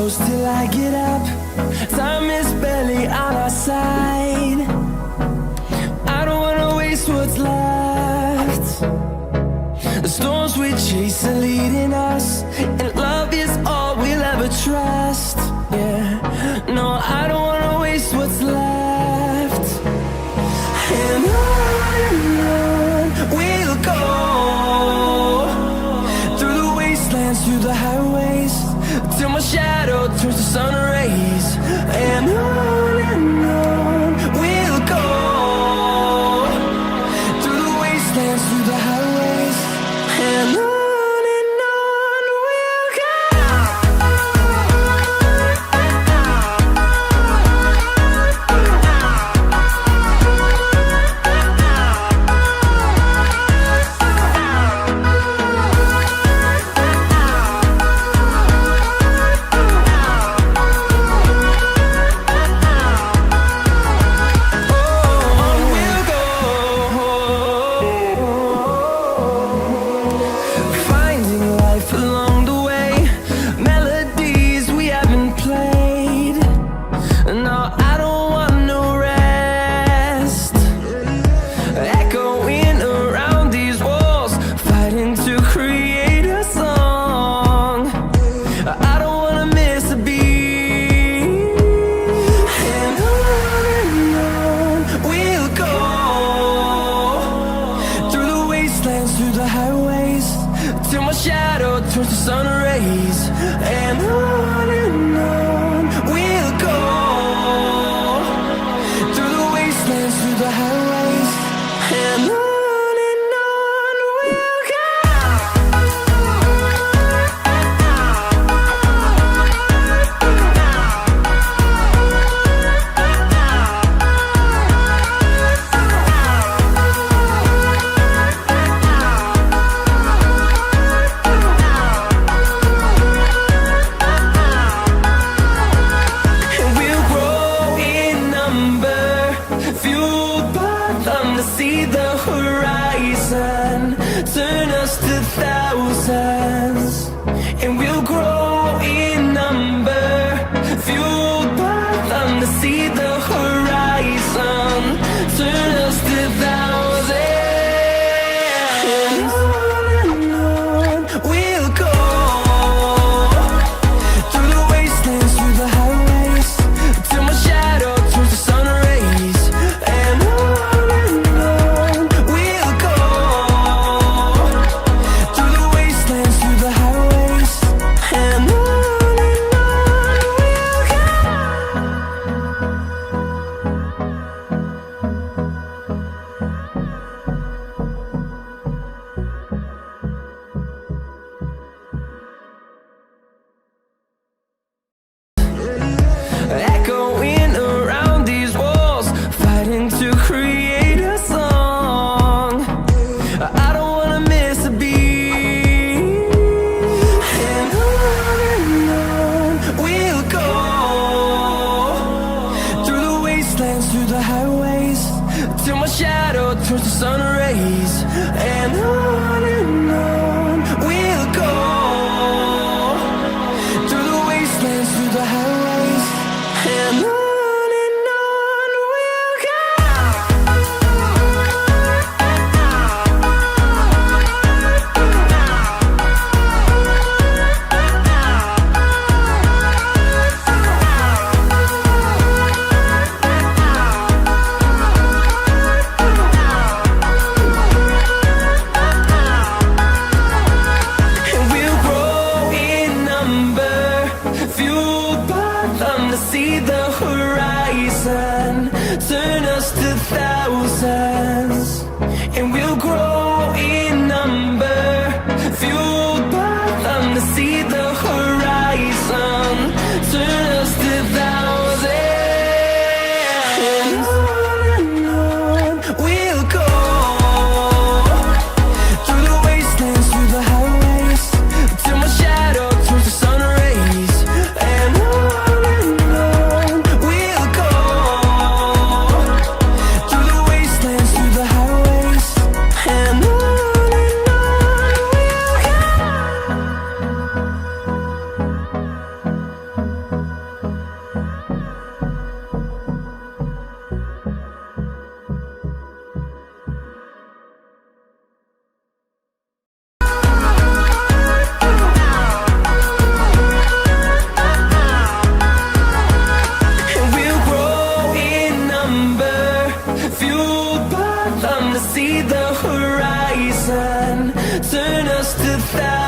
close till I get up. Time is barely on our side. I don't wanna waste what's left. The storms we chase are leading us, and love is all we'll ever trust. Yeah, no, I don't wanna waste what's left. And on we'll go, through the wastelands, through the highways, till my shadow turns to sun rays. And on we'll go, through the wastelands, through the highways, and on we'll go. Through the highways, till my shadow turns to sun rays. And on we'll go, through the wastelands, through the highways, and on we'll go. See the horizon turn us to thousands, and we'll grow in number, fueled by them. To see the horizon turn us to thousands, and on we'll go, through the wastelands, through the highways, till my shadow turns to sun rays. And echoing around these walls, fighting to create a song. I don't wanna miss a beat. And on we'll go, through the wastelands, through the highways, till my shadow turns to sun rays. And on we'll go, through the wastelands, through the highways, and on we'll go. And we'll grow in number, fueled by them. To see the horizon turn us to thousands, and we'll grow in number, fueled by them. To see the horizon turn us to thousands, and on we'll go, through the wastelands, through the highways, till my shadow turns to sun rays. And on we'll go, through the wastelands, through the highways, and them to see the horizon, turn us to thousands.